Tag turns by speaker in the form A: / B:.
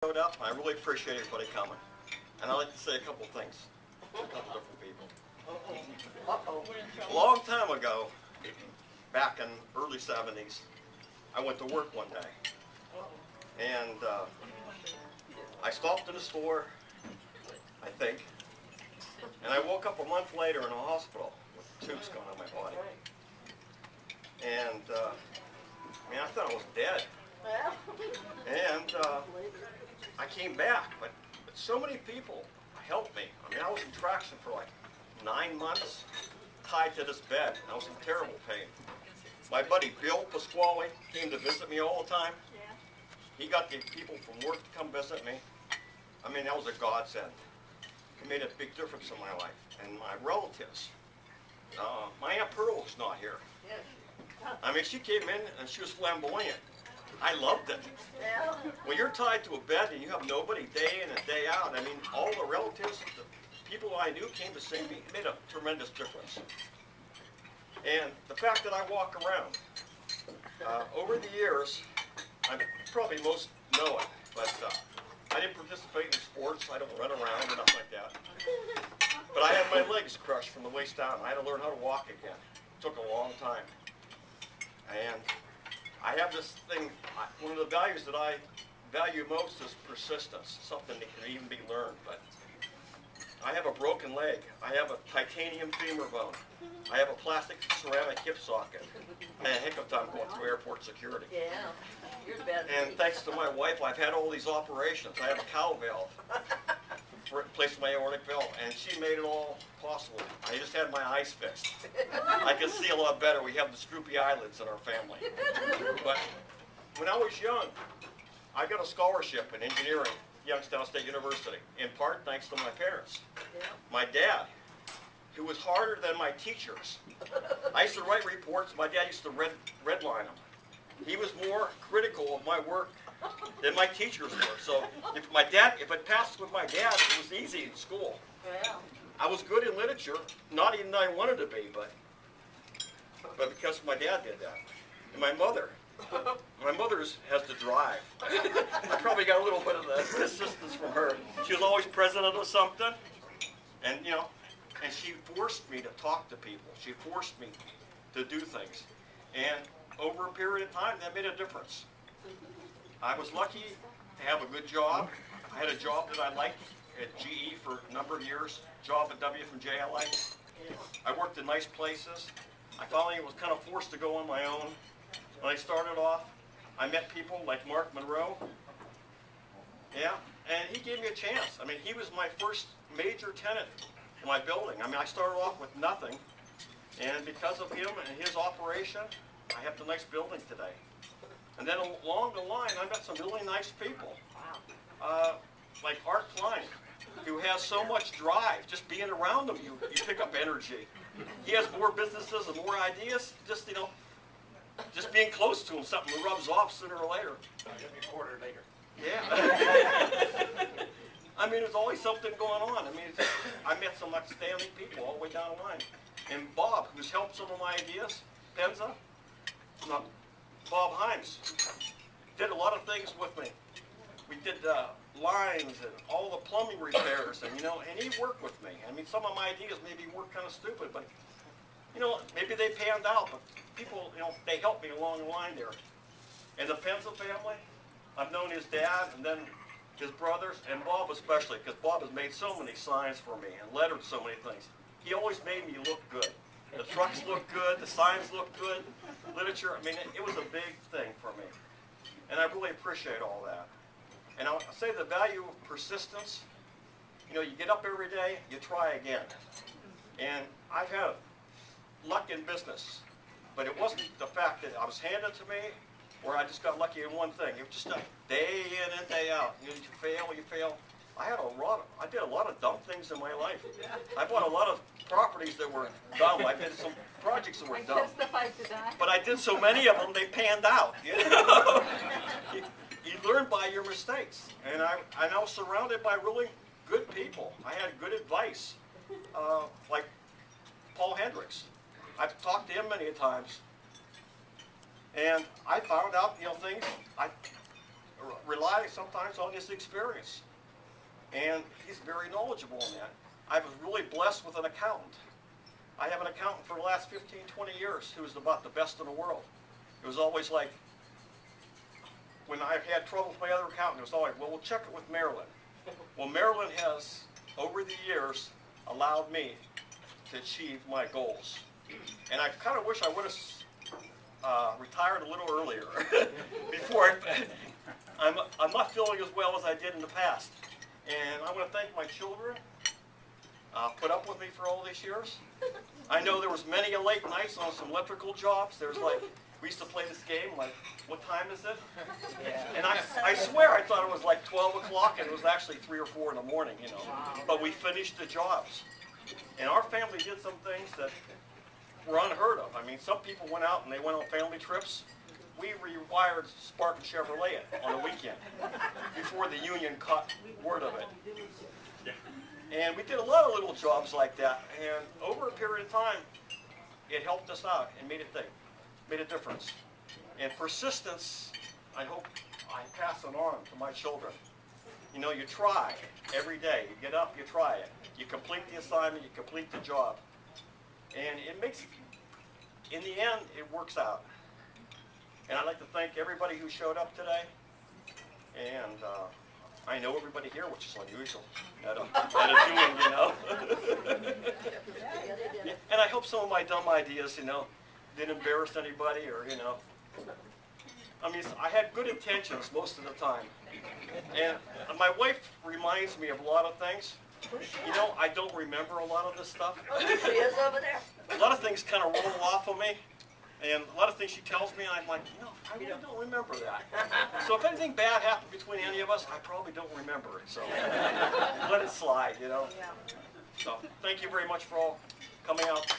A: Showed up. I really appreciate everybody coming. And I'd like to say a couple things to a couple different people. A long time ago, back in early 70s, I went to work one day. And I stopped in the store, I think, and I woke up a month later in a hospital with tubes coming out of my body. And I thought I was dead. And I came back, but so many people helped me. I was in traction for like 9 months, tied to this bed. I was in terrible pain. My buddy Bill Pasquale came to visit me all the time. He got the people from work to come visit me. That was a godsend. It made a big difference in my life. And my relatives. My Aunt Pearl was not here. She came in and she was flamboyant. I loved it. When you're tied to a bed and you have nobody day in and day out, all the relatives, the people I knew came to see me. It made a tremendous difference. And the fact that I walk around, over the years, I probably most know it, but I didn't participate in sports. I don't run around or nothing like that. But I had my legs crushed from the waist down. I had to learn how to walk again. It took a long time. And I have this thing, one of the values that I value most is persistence, something that can even be learned. But I have a broken leg. I have a titanium femur bone. I have a plastic ceramic hip socket. And a heck of a time going through airport security. And thanks to my wife, I've had all these operations. I have a cow valve, replaced my aortic valve, and she made it all possible. I just had my eyes fixed. I can see a lot better. We have the droopy eyelids in our family. But when I was young, I got a scholarship in engineering at Youngstown State University, in part thanks to my parents. My dad, who was harder than my teachers. I used to write reports. My dad used to redline them. He was more critical of my work than my teachers were. So if it passed with my dad, it was easy in school. I was good in literature, not even that I wanted to be, but because my dad did that. And my mother has the drive. I probably got a little bit of the assistance from her. She was always president of something, and and she forced me to talk to people. She forced me to do things. And over a period of time, that made a difference. I was lucky to have a good job. I had a job that I liked at GE for a number of years. Job at W&J I liked. I worked in nice places. I finally was kind of forced to go on my own. When I started off, I met people like Mark Monroe. And he gave me a chance. He was my first major tenant in my building. I started off with nothing. And because of him and his operation, I have the nice building today. And then along the line, I met some really nice people. Like Art Klein, who has so much drive. Just being around him, you pick up energy. He has more businesses and more ideas. Just being close to him, something rubs off sooner or later.
B: Maybe a quarter later.
A: Yeah. There's always something going on. I met some outstanding people all the way down the line. And Bob, who's helped some of my ideas, Penza, Bob Himes, did a lot of things with me. We did lines and all the plumbing repairs, and he worked with me. Some of my ideas maybe were kind of stupid, but maybe they panned out. But people, they helped me along the line there. And the Penza family, I've known his dad, and then his brothers, and Bob especially, because Bob has made so many signs for me and lettered so many things. He always made me look good. The trucks look good, the signs look good, literature. It was a big thing for me. And I really appreciate all that. And I'll say the value of persistence. You get up every day, you try again. And I've had luck in business, but it wasn't the fact that I was handed to me, or I just got lucky in one thing. It was just day in and day out. You fail, you fail. I did a lot of dumb things in my life. I bought a lot of properties that were dumb. I did some projects that were dumb. But I did so many of them, they panned out. You learn by your mistakes. And I was surrounded by really good people. I had good advice. Like Paul Hendricks. I've talked to him many times. And I found out, things. rely sometimes on his experience. And he's very knowledgeable in that. I was really blessed with an accountant. I have an accountant for the last 15, 20 years who is about the best in the world. It was always like, when I've had trouble with my other accountant, it was always, well, we'll check it with Marilyn. Well, Marilyn has, over the years, allowed me to achieve my goals. And I kind of wish I would have retired a little earlier before I'm not feeling as well as I did in the past. And I want to thank my children, put up with me for all these years. I know there was many late nights on some electrical jobs. There's like, we used to play this game, like, what time is it? And I swear I thought it was like 12 o'clock, and it was actually 3 or 4 in the morning, you know. But we finished the jobs. And our family did some things that were unheard of. I mean, some people went out and they went on family trips. We rewired Spark and Chevrolet on the weekend before the union caught word of it. And we did a lot of little jobs like that. And over a period of time, it helped us out and made a difference. And persistence, I hope I pass it on to my children. You know, you try every day. You get up, you try it. You complete the assignment, you complete the job. And it makes, in the end, it works out. And I'd like to thank everybody who showed up today. And I know everybody here, which is unusual at a doing, you know. And I hope some of my dumb ideas, you know, didn't embarrass anybody or, you know. I mean, I had good intentions most of the time. And my wife reminds me of a lot of things. You know, I don't remember a lot of this stuff.
B: She is over there.
A: A lot of things kind of roll off of me. And a lot of things she tells me, and I'm like, you know, I really don't remember that. So if anything bad happened between any of us, I probably don't remember it. So let it slide, you know. So thank you very much for all coming out.